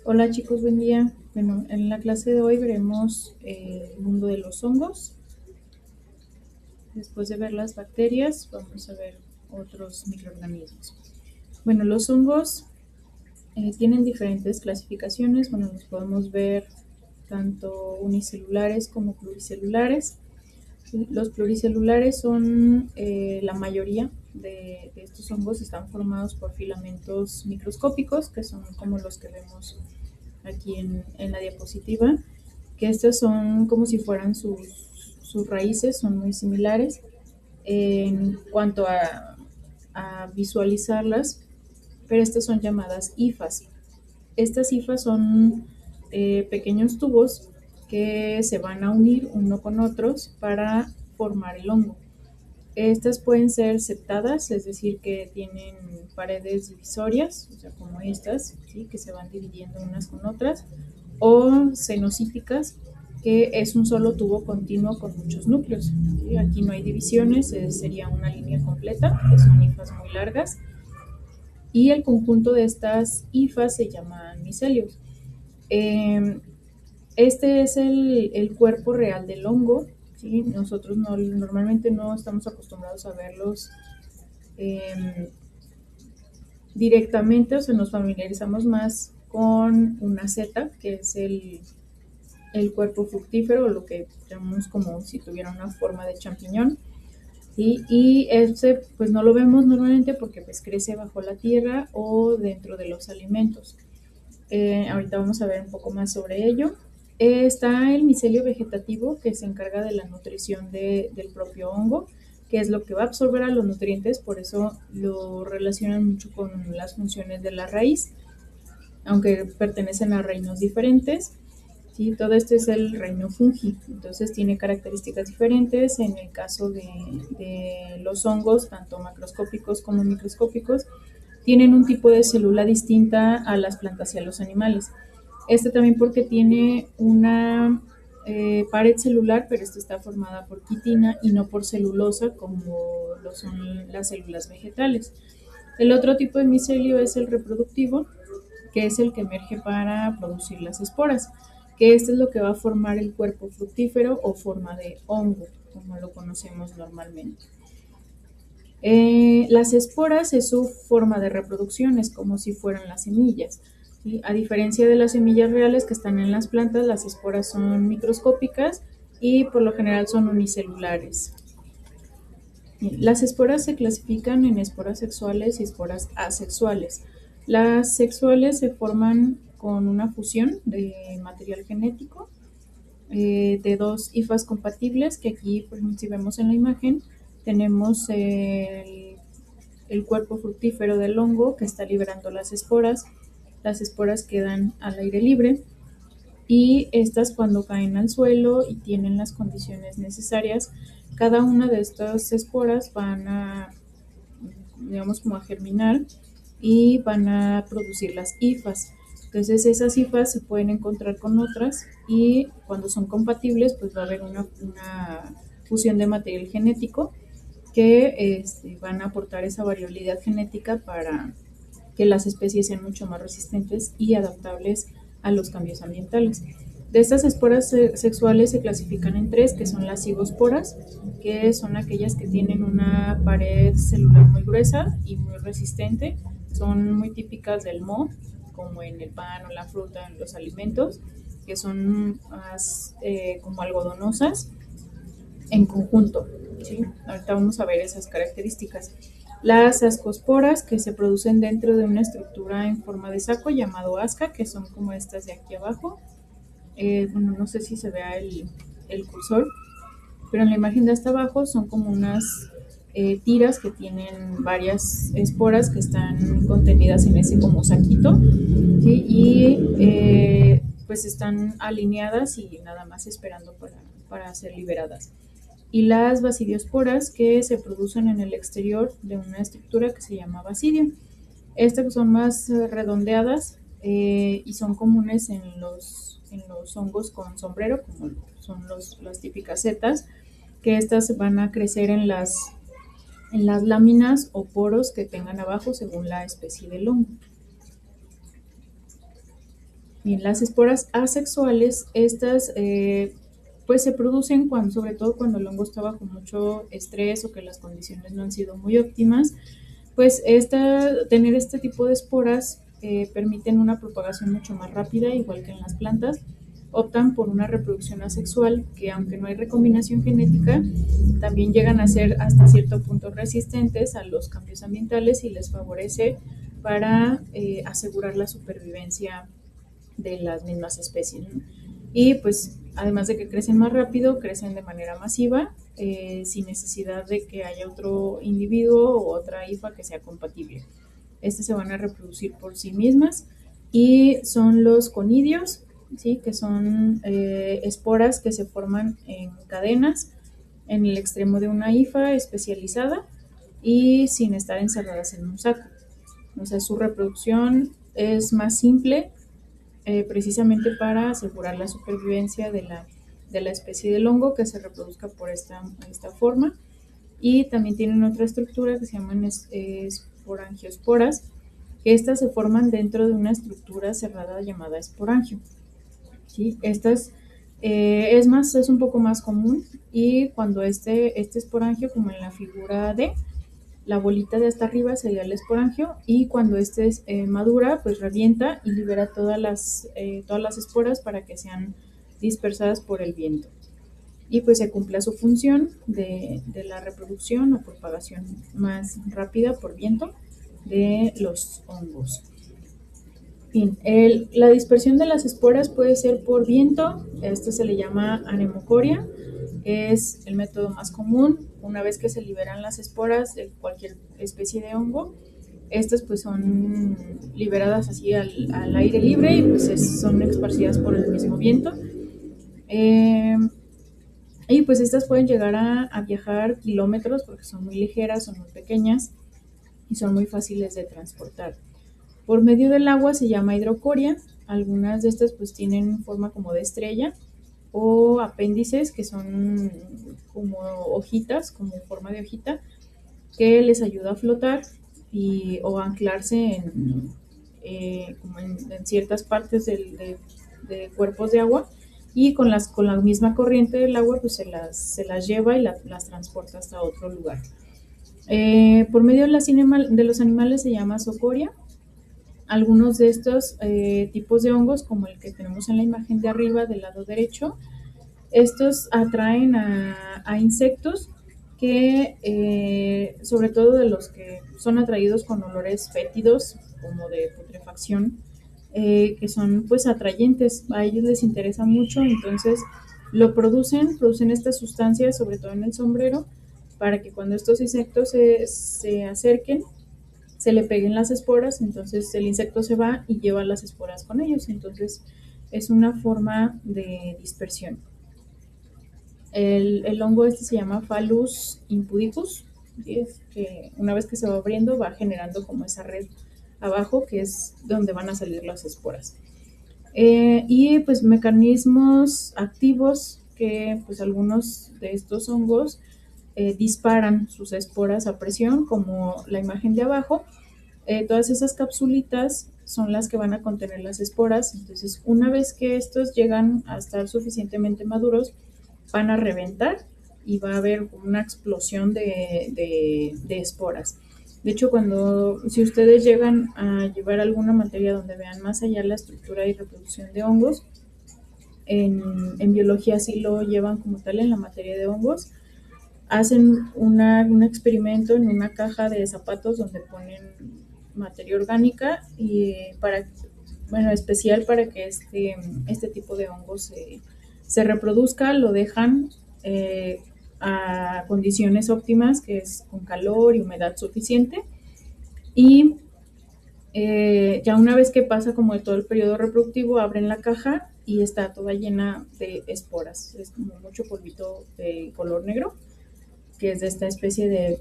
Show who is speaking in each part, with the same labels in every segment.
Speaker 1: Hola chicos, buen día. Bueno, en la clase de hoy veremos el mundo de los hongos. Después de ver las bacterias, vamos a ver otros microorganismos. Bueno, los hongos tienen diferentes clasificaciones. Bueno, los podemos ver tanto unicelulares como pluricelulares. Los pluricelulares son la mayoría de estos hongos están formados por filamentos microscópicos, que son como los que vemos aquí en la diapositiva, que estas son como si fueran sus raíces, son muy similares en cuanto a visualizarlas, pero estas son llamadas hifas. Estas hifas son pequeños tubos que se van a unir uno con otros para formar el hongo. Estas pueden ser septadas, es decir, que tienen paredes divisorias, o sea, como estas, ¿sí? Que se van dividiendo unas con otras, o cenocíticas, que es un solo tubo continuo con muchos núcleos. ¿Sí? Aquí no hay divisiones, sería una línea completa, que son hifas muy largas, y el conjunto de estas hifas se llaman micelios. Eh, este es el cuerpo real del hongo. ¿Sí? Nosotros normalmente no estamos acostumbrados a verlos directamente, o sea, nos familiarizamos más con una seta, que es el cuerpo fructífero, lo que llamamos como si tuviera una forma de champiñón. ¿Sí? Y ese pues no lo vemos normalmente porque pues crece bajo la tierra o dentro de los alimentos. Ahorita vamos a ver un poco más sobre ello. Está el micelio vegetativo, que se encarga de la nutrición del propio hongo, que es lo que va a absorber a los nutrientes, por eso lo relacionan mucho con las funciones de la raíz, aunque pertenecen a reinos diferentes. ¿Sí? Todo esto es el reino fungi, entonces tiene características diferentes. En el caso de los hongos, tanto macroscópicos como microscópicos, tienen un tipo de célula distinta a las plantas y a los animales. Este también porque tiene una pared celular, pero esta está formada por quitina y no por celulosa como lo son las células vegetales. El otro tipo de micelio es el reproductivo, que es el que emerge para producir las esporas, que este es lo que va a formar el cuerpo fructífero o forma de hongo, como lo conocemos normalmente. Las esporas es su forma de reproducción, es como si fueran las semillas. ¿Sí? A diferencia de las semillas reales que están en las plantas, las esporas son microscópicas y por lo general son unicelulares. Las esporas se clasifican en esporas sexuales y esporas asexuales. Las sexuales se forman con una fusión de material genético de dos hifas compatibles, que aquí, por ejemplo, si vemos en la imagen, tenemos el cuerpo fructífero del hongo que está liberando las esporas quedan al aire libre y estas cuando caen al suelo y tienen las condiciones necesarias, cada una de estas esporas van a, digamos, como a germinar y van a producir las hifas. Entonces esas hifas se pueden encontrar con otras y cuando son compatibles pues va a haber una fusión de material genético que van a aportar esa variabilidad genética para que las especies sean mucho más resistentes y adaptables a los cambios ambientales. De estas esporas sexuales se clasifican en tres, que son las cigosporas, que son aquellas que tienen una pared celular muy gruesa y muy resistente. Son muy típicas del moho, como en el pan o la fruta, en los alimentos, que son más como algodonosas en conjunto. ¿Sí? Ahorita vamos a ver esas características. Las ascosporas, que se producen dentro de una estructura en forma de saco llamado asca, que son como estas de aquí abajo. Bueno, no sé si se vea el cursor, pero en la imagen de hasta abajo son como unas tiras que tienen varias esporas que están contenidas en ese como saquito, ¿sí? Y pues están alineadas y nada más esperando para ser liberadas. Y las basidiosporas, que se producen en el exterior de una estructura que se llama basidio. Estas son más redondeadas y son comunes en los hongos con sombrero, como son las típicas setas, que estas van a crecer en las láminas o poros que tengan abajo según la especie del hongo. Bien, las esporas asexuales, estas pues se producen cuando, sobre todo cuando el hongo está bajo mucho estrés o que las condiciones no han sido muy óptimas, pues tener este tipo de esporas permiten una propagación mucho más rápida, igual que en las plantas. Optan por una reproducción asexual que, aunque no hay recombinación genética, también llegan a ser hasta cierto punto resistentes a los cambios ambientales y les favorece para asegurar la supervivencia de las mismas especies, ¿no? Y pues además de que crecen más rápido, crecen de manera masiva, sin necesidad de que haya otro individuo o otra hifa que sea compatible. Estas se van a reproducir por sí mismas y son los conidios, ¿sí? Que son esporas que se forman en cadenas en el extremo de una hifa especializada y sin estar encerradas en un saco. O sea, su reproducción es más simple, precisamente para asegurar la supervivencia de la especie del hongo que se reproduzca por esta forma. Y también tienen otra estructura que se llaman esporangiosporas, que estas se forman dentro de una estructura cerrada llamada esporangio. ¿Sí? Estas es un poco más común, y cuando este esporangio, como en la figura D, la bolita de hasta arriba sería el esporangio, y cuando este madura, pues revienta y libera todas las esporas para que sean dispersadas por el viento. Y pues se cumple su función de la reproducción o propagación más rápida por viento de los hongos. Bien, la dispersión de las esporas puede ser por viento. Esto se le llama anemocoria, es el método más común. Una vez que se liberan las esporas de cualquier especie de hongo, estas pues son liberadas así al aire libre y pues son esparcidas por el mismo viento. Y pues estas pueden llegar a viajar kilómetros porque son muy ligeras, son muy pequeñas y son muy fáciles de transportar. Por medio del agua se llama hidrocoria. Algunas de estas pues tienen forma como de estrella, o apéndices, que son como hojitas, como forma de hojita, que les ayuda a flotar o a anclarse como en ciertas partes de cuerpos de agua, y con la misma corriente del agua pues se las lleva y las transporta hasta otro lugar. Por medio de los animales se llama zoocoria. Algunos de estos tipos de hongos, como el que tenemos en la imagen de arriba del lado derecho, estos atraen a insectos que, sobre todo de los que son atraídos con olores fétidos, como de putrefacción, que son pues atrayentes, a ellos les interesa mucho, entonces producen estas sustancias, sobre todo en el sombrero, para que cuando estos insectos se acerquen, se le peguen las esporas, entonces el insecto se va y lleva las esporas con ellos, entonces es una forma de dispersión. El hongo este se llama Phallus impudicus, y es que una vez que se va abriendo va generando como esa red abajo, que es donde van a salir las esporas. Y pues mecanismos activos, que pues algunos de estos hongos disparan sus esporas a presión, como la imagen de abajo. Todas esas capsulitas son las que van a contener las esporas, entonces una vez que estos llegan a estar suficientemente maduros, van a reventar y va a haber una explosión de esporas. De hecho, si ustedes llegan a llevar alguna materia donde vean más allá la estructura y reproducción de hongos, en biología sí lo llevan como tal en la materia de hongos, hacen un experimento en una caja de zapatos donde ponen materia orgánica y especial para que este tipo de hongos se reproduzca, lo dejan a condiciones óptimas, que es con calor y humedad suficiente, y ya una vez que pasa como de todo el periodo reproductivo, abren la caja y está toda llena de esporas, es como mucho polvito de color negro, que es de esta especie de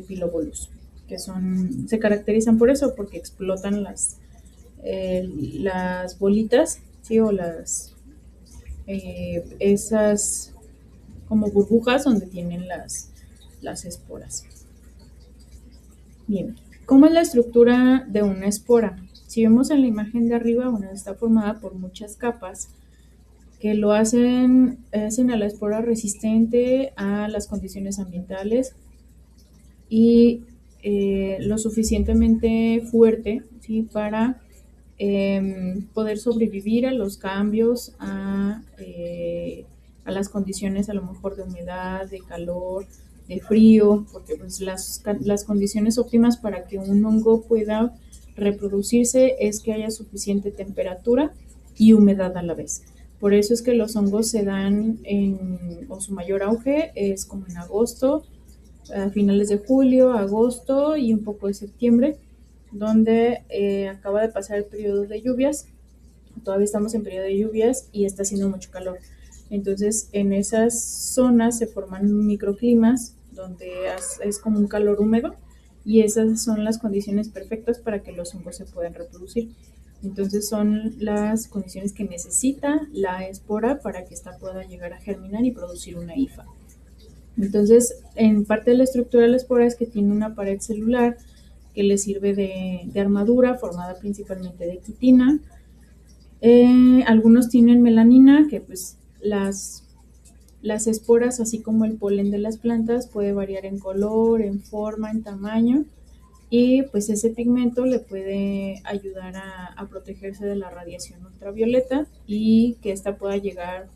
Speaker 1: Pilobolus, que se caracterizan por eso, porque explotan las bolitas, ¿sí? O esas como burbujas donde tienen las esporas. Bien, ¿cómo es la estructura de una espora? Si vemos en la imagen de arriba, bueno, está formada por muchas capas que lo hacen a la espora resistente a las condiciones ambientales y lo suficientemente fuerte, ¿sí? Para poder sobrevivir a los cambios, a las condiciones a lo mejor de humedad, de calor, de frío, porque pues las condiciones óptimas para que un hongo pueda reproducirse es que haya suficiente temperatura y humedad a la vez. Por eso es que los hongos se dan o su mayor auge es como en agosto, a finales de julio, agosto y un poco de septiembre, donde acaba de pasar el periodo de lluvias. Todavía estamos en periodo de lluvias y está haciendo mucho calor. Entonces, en esas zonas se forman microclimas donde es como un calor húmedo y esas son las condiciones perfectas para que los hongos se puedan reproducir. Entonces, son las condiciones que necesita la espora para que ésta pueda llegar a germinar y producir una hifa. Entonces, en parte de la estructura de la espora es que tiene una pared celular que le sirve de armadura, formada principalmente de quitina. Algunos tienen melanina, que pues las esporas, así como el polen de las plantas, puede variar en color, en forma, en tamaño, y pues ese pigmento le puede ayudar a protegerse de la radiación ultravioleta y que ésta pueda llegar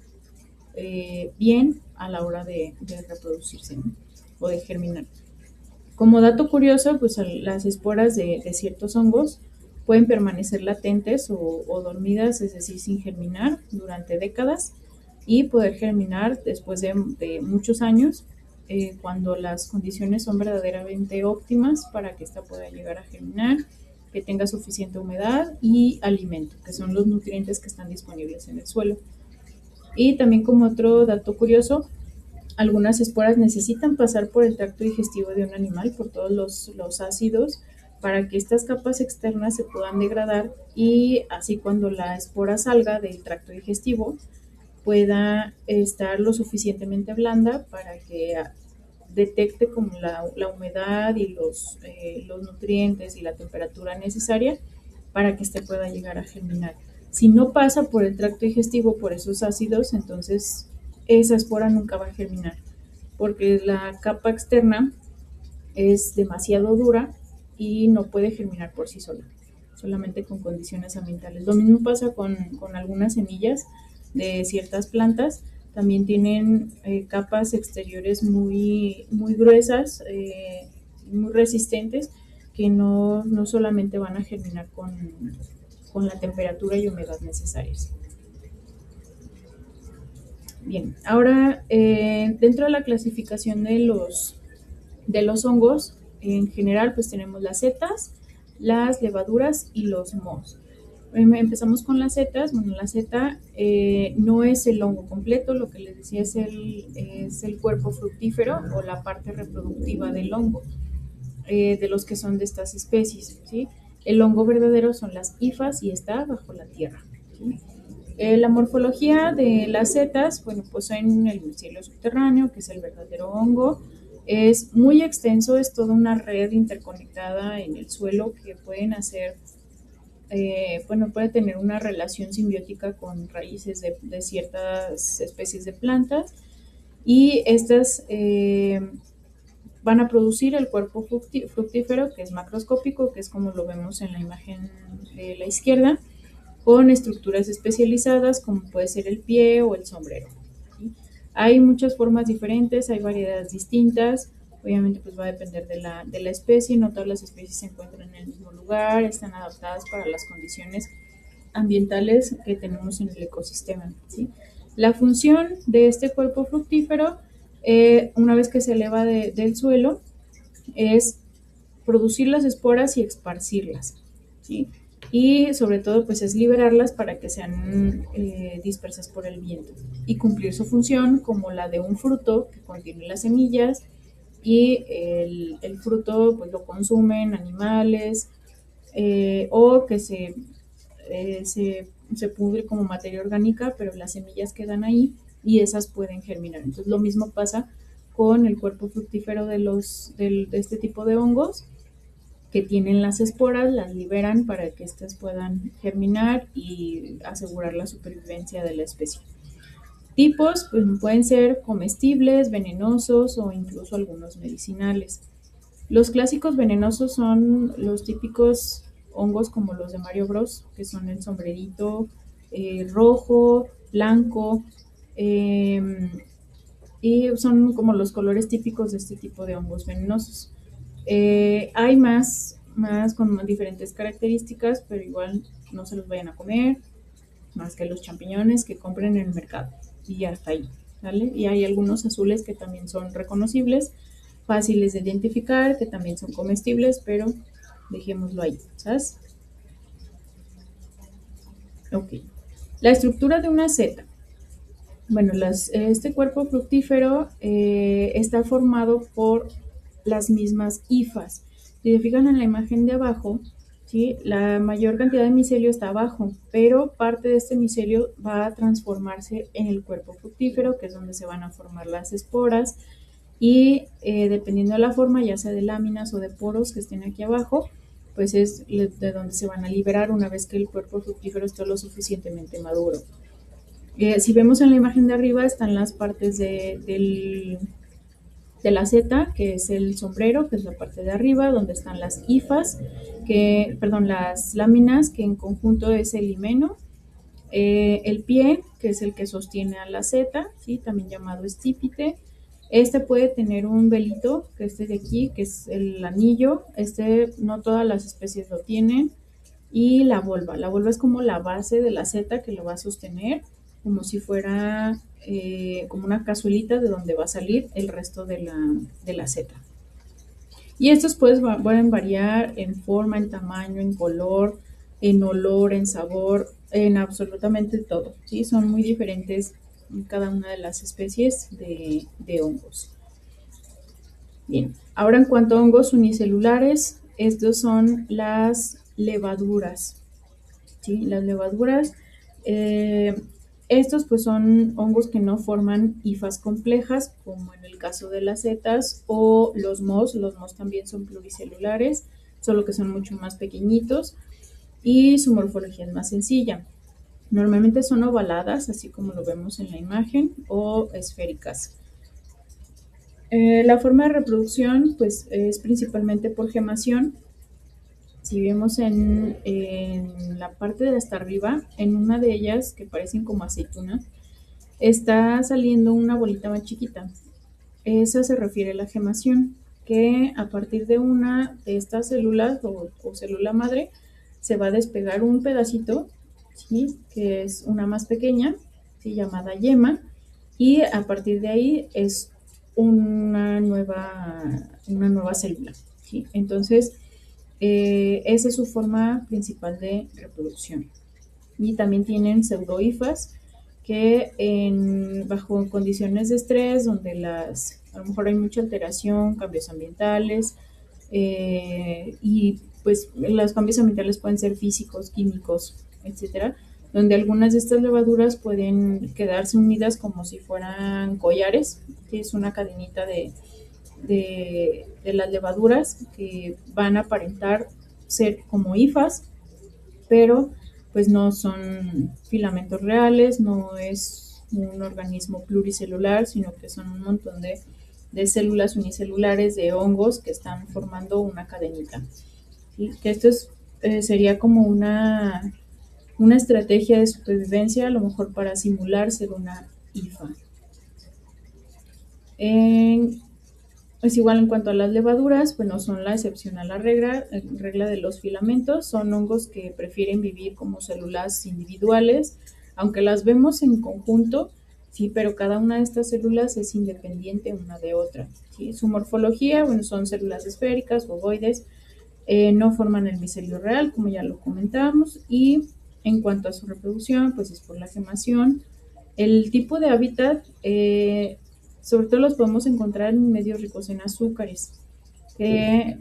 Speaker 1: bien a la hora de reproducirse, ¿no? O de germinar. Como dato curioso, pues las esporas de ciertos hongos pueden permanecer latentes o dormidas, es decir, sin germinar durante décadas y poder germinar después de muchos años cuando las condiciones son verdaderamente óptimas para que ésta pueda llegar a germinar, que tenga suficiente humedad y alimento, que son los nutrientes que están disponibles en el suelo. Y también como otro dato curioso, algunas esporas necesitan pasar por el tracto digestivo de un animal, por todos los ácidos, para que estas capas externas se puedan degradar y así cuando la espora salga del tracto digestivo pueda estar lo suficientemente blanda para que detecte como la humedad y los nutrientes y la temperatura necesaria para que éste pueda llegar a germinar. Si no pasa por el tracto digestivo, por esos ácidos, entonces esa espora nunca va a germinar, porque la capa externa es demasiado dura y no puede germinar por sí sola, solamente con condiciones ambientales. Lo mismo pasa con algunas semillas de ciertas plantas, también tienen capas exteriores muy gruesas, muy resistentes, que no solamente van a germinar con la temperatura y humedad necesarias. Bien, ahora dentro de la clasificación de los hongos, en general pues tenemos las setas, las levaduras y los mohos. Empezamos con las setas. Bueno, la seta no es el hongo completo, lo que les decía es el cuerpo fructífero o la parte reproductiva del hongo, de los que son de estas especies, ¿sí? El hongo verdadero son las hifas y está bajo la tierra, ¿sí? La morfología de las setas, bueno, pues en el cielo subterráneo, que es el verdadero hongo, es muy extenso, es toda una red interconectada en el suelo que pueden hacer, puede tener una relación simbiótica con raíces de ciertas especies de plantas y estas van a producir el cuerpo fructífero, que es macroscópico, que es como lo vemos en la imagen de la izquierda, con estructuras especializadas como puede ser el pie o el sombrero, ¿sí? Hay muchas formas diferentes, hay variedades distintas, obviamente pues va a depender de la especie, no todas las especies se encuentran en el mismo lugar, están adaptadas para las condiciones ambientales que tenemos en el ecosistema, ¿sí? La función de este cuerpo fructífero, una vez que se eleva del suelo, es producir las esporas y esparcirlas, ¿sí? Y sobre todo pues es liberarlas para que sean dispersas por el viento y cumplir su función como la de un fruto que contiene las semillas y el fruto pues lo consumen animales o que se pudre como materia orgánica, pero las semillas quedan ahí y esas pueden germinar. Entonces lo mismo pasa con el cuerpo fructífero de este tipo de hongos, que tienen las esporas, las liberan para que éstas puedan germinar y asegurar la supervivencia de la especie. Tipos pues, pueden ser comestibles, venenosos o incluso algunos medicinales. Los clásicos venenosos son los típicos hongos como los de Mario Bros, que son el sombrerito rojo, blanco, y son como los colores típicos de este tipo de hongos venenosos. Hay más con diferentes características, pero igual no se los vayan a comer, más que los champiñones que compren en el mercado. Y hasta ahí, ¿vale? Y hay algunos azules que también son reconocibles, fáciles de identificar, que también son comestibles, pero dejémoslo ahí, ¿sabes? Ok. La estructura de una seta. Bueno, este cuerpo fructífero está formado por las mismas hifas. Si se fijan en la imagen de abajo, ¿sí? La mayor cantidad de micelio está abajo, pero parte de este micelio va a transformarse en el cuerpo fructífero, que es donde se van a formar las esporas, y dependiendo de la forma, ya sea de láminas o de poros que estén aquí abajo, pues es de donde se van a liberar una vez que el cuerpo fructífero esté lo suficientemente maduro. Si vemos en la imagen de arriba están las partes de la seta, que es el sombrero, que es la parte de arriba, donde están las hifas, las láminas, que en conjunto es el himeno, el pie, que es el que sostiene a la seta, ¿sí? También llamado estípite. Este puede tener un velito, que este de aquí, que es el anillo. No todas las especies lo tienen. Y la volva. La volva es como la base de la seta que lo va a sostener, como si fuera como una cazuelita de donde va a salir el resto de la seta. Y estos pueden variar en forma, en tamaño, en color, en olor, en sabor, en absolutamente todo, ¿sí? Son muy diferentes en cada una de las especies de hongos. Bien, ahora en cuanto a hongos unicelulares, estos son las levaduras, ¿sí? Las levaduras, estos pues son hongos que no forman hifas complejas, como en el caso de las setas o los mohos también son pluricelulares, solo que son mucho más pequeñitos y su morfología es más sencilla. Normalmente son ovaladas, así como lo vemos en la imagen, o esféricas. La forma de reproducción pues es principalmente por gemación. Si vemos en la parte de hasta arriba, en una de ellas, que parecen como aceitunas, está saliendo una bolita más chiquita. Esa se refiere a la gemación, que a partir de una de estas células o célula madre, se va a despegar un pedacito, ¿sí? Que es una más pequeña, ¿sí? Llamada yema, y a partir de ahí es una nueva célula, ¿sí? Entonces, esa es su forma principal de reproducción. Y también tienen pseudohifas que bajo condiciones de estrés, donde a lo mejor hay mucha alteración, cambios ambientales, y pues los cambios ambientales pueden ser físicos, químicos, etcétera, donde algunas de estas levaduras pueden quedarse unidas como si fueran collares, que es una cadenita de las levaduras que van a aparentar ser como hifas, pero pues no son filamentos reales, no es un organismo pluricelular, sino que son un montón de células unicelulares de hongos que están formando una cadenita. ¿Sí? Que esto sería como una estrategia de supervivencia, a lo mejor para simular ser una hifa. Es igual en cuanto a las levaduras, pues no son la excepción a la regla de los filamentos, son hongos que prefieren vivir como células individuales, aunque las vemos en conjunto, sí, pero cada una de estas células es independiente una de otra, ¿sí? Su morfología, bueno, son células esféricas, ovoides, no forman el micelio real, como ya lo comentábamos, y en cuanto a su reproducción, pues es por la gemación. El tipo de hábitat, sobre todo los podemos encontrar en medios ricos en azúcares,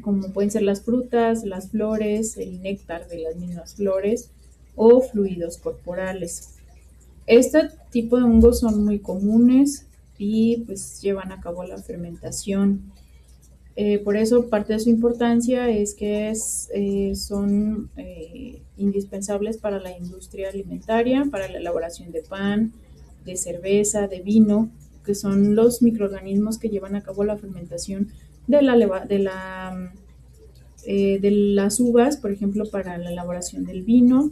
Speaker 1: como pueden ser las frutas, las flores, el néctar de las mismas flores o fluidos corporales. Este tipo de hongos son muy comunes y pues llevan a cabo la fermentación. Por eso parte de su importancia es que son indispensables para la industria alimentaria, para la elaboración de pan, de cerveza, de vino, que son los microorganismos que llevan a cabo la fermentación de de las uvas, por ejemplo, para la elaboración del vino,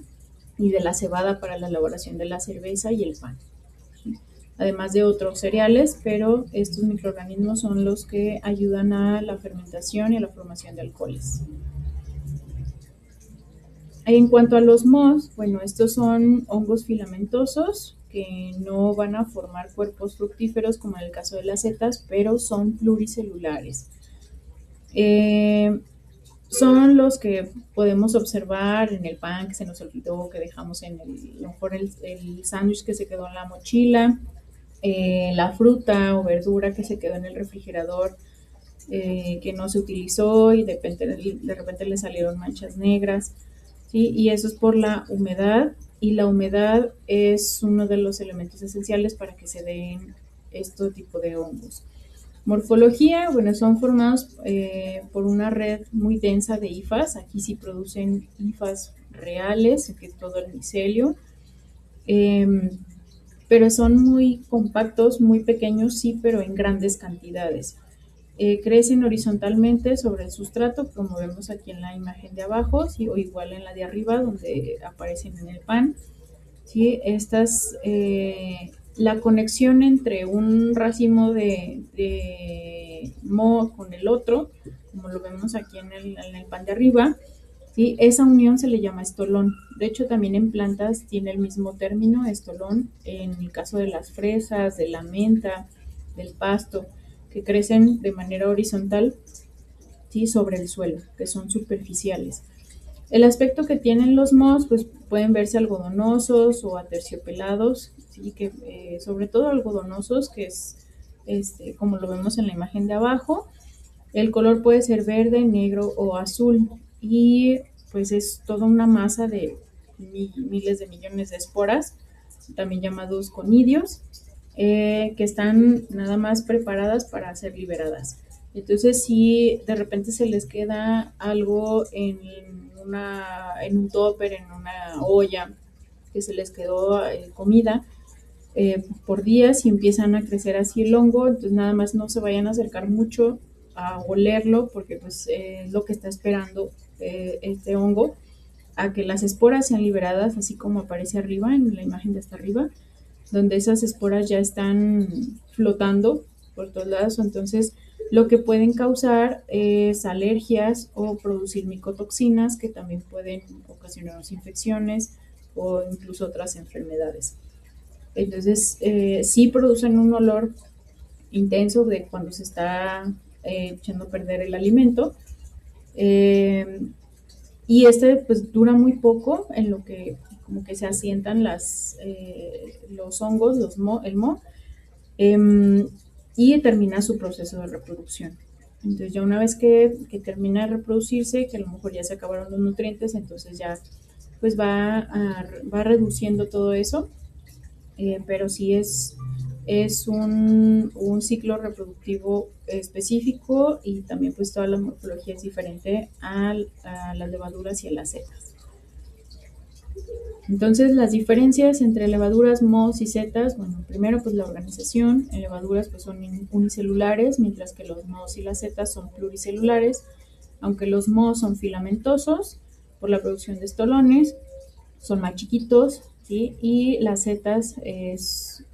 Speaker 1: y de la cebada para la elaboración de la cerveza y el pan, además de otros cereales, pero estos microorganismos son los que ayudan a la fermentación y a la formación de alcoholes. En cuanto a los mohos, bueno, estos son hongos filamentosos que no van a formar cuerpos fructíferos como en el caso de las setas, pero son pluricelulares. Son los que podemos observar en el pan que se nos olvidó, que dejamos en a lo mejor el sándwich que se quedó en la mochila, la fruta o verdura que se quedó en el refrigerador, que no se utilizó y de repente le salieron manchas negras, ¿sí? Y eso es por la humedad, y la humedad es uno de los elementos esenciales para que se den este tipo de hongos. Morfología, bueno, son formados por una red muy densa de hifas. Aquí sí producen hifas reales, que es todo el micelio, pero son muy compactos, muy pequeños, sí, pero en grandes cantidades. Crecen horizontalmente sobre el sustrato, como vemos aquí en la imagen de abajo, ¿sí? O igual en la de arriba, donde aparecen en el pan, ¿sí? La conexión entre un racimo de moho con el otro, como lo vemos aquí en el pan de arriba, ¿sí? Esa unión se le llama estolón. De hecho, también en plantas tiene el mismo término, estolón, en el caso de las fresas, de la menta, del pasto, que crecen de manera horizontal, ¿sí? Sobre el suelo, que son superficiales. El aspecto que tienen los mohos, pues pueden verse algodonosos o aterciopelados, ¿sí? Que sobre todo algodonosos, que es como lo vemos en la imagen de abajo. El color puede ser verde, negro o azul, y pues es toda una masa de miles de millones de esporas, también llamados conidios, que están nada más preparadas para ser liberadas. Entonces, si de repente se les queda algo en un topper, en una olla, que se les quedó comida por días y empiezan a crecer así el hongo, entonces nada más no se vayan a acercar mucho a olerlo, porque pues es lo que está esperando este hongo, a que las esporas sean liberadas, así como aparece arriba en la imagen de hasta arriba, donde esas esporas ya están flotando por todos lados. Entonces lo que pueden causar es alergias o producir micotoxinas, que también pueden ocasionarnos infecciones o incluso otras enfermedades. Entonces sí producen un olor intenso de cuando se está echando a perder el alimento, y pues dura muy poco en lo que como que se asientan los hongos, el moho, y termina su proceso de reproducción. Entonces ya una vez que termina de reproducirse, que a lo mejor ya se acabaron los nutrientes, entonces ya pues va reduciendo todo eso, pero sí es un ciclo reproductivo específico, y también pues toda la morfología es diferente a las levaduras y a las setas. Entonces, las diferencias entre levaduras, mohos y setas, bueno, primero pues la organización. En levaduras pues son unicelulares, mientras que los mohos y las setas son pluricelulares, aunque los mohos son filamentosos por la producción de estolones, son más chiquitos, ¿sí? Y las setas es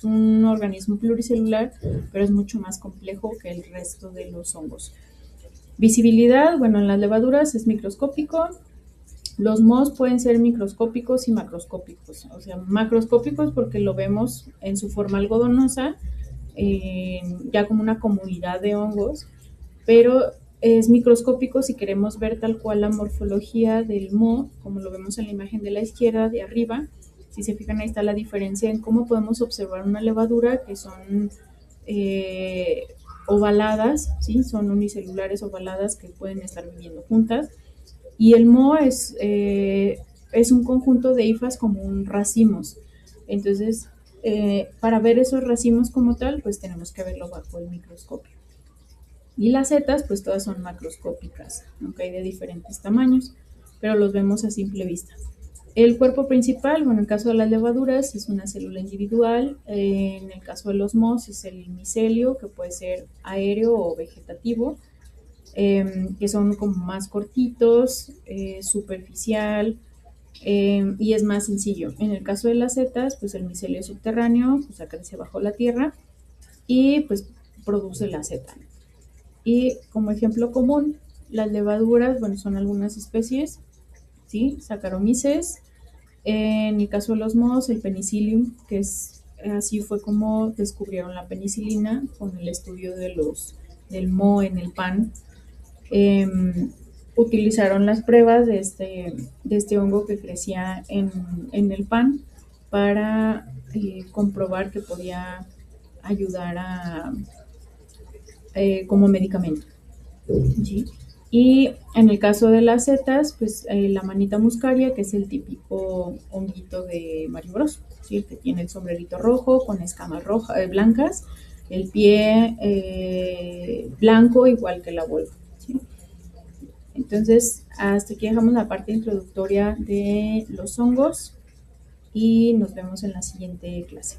Speaker 1: un organismo pluricelular, pero es mucho más complejo que el resto de los hongos. Visibilidad, bueno, en las levaduras es microscópico. Los mohos pueden ser microscópicos y macroscópicos. O sea, macroscópicos porque lo vemos en su forma algodonosa, ya como una comunidad de hongos, pero es microscópico si queremos ver tal cual la morfología del moho, como lo vemos en la imagen de la izquierda, de arriba. Si se fijan, ahí está la diferencia en cómo podemos observar una levadura, que son ovaladas, ¿sí? Son unicelulares ovaladas que pueden estar viviendo juntas. Y el moho es un conjunto de hifas como un racimos. Entonces, para ver esos racimos como tal, pues tenemos que verlo bajo el microscopio. Y las setas, pues todas son macroscópicas, aunque hay de diferentes tamaños, pero los vemos a simple vista. El cuerpo principal, bueno, en el caso de las levaduras es una célula individual, en el caso de los mohos es el micelio, que puede ser aéreo o vegetativo, que son como más cortitos, superficial, y es más sencillo. En el caso de las setas, pues el micelio subterráneo, pues crece bajo la tierra y pues produce la seta. Y como ejemplo común, las levaduras, bueno, son algunas especies, ¿sí? Saccharomyces. En el caso de los mohos, el penicillium, que es así fue como descubrieron la penicilina con el estudio del moho en el pan. Eh, Utilizaron las pruebas de este hongo que crecía en el pan para comprobar que podía ayudar como medicamento. ¿Sí? Y en el caso de las setas, pues la manita muscaria, que es el típico honguito de Mario Bros, ¿sí? Que tiene el sombrerito rojo con escamas blancas, el pie blanco igual que la vulva. ¿Sí? Entonces, hasta aquí dejamos la parte introductoria de los hongos y nos vemos en la siguiente clase.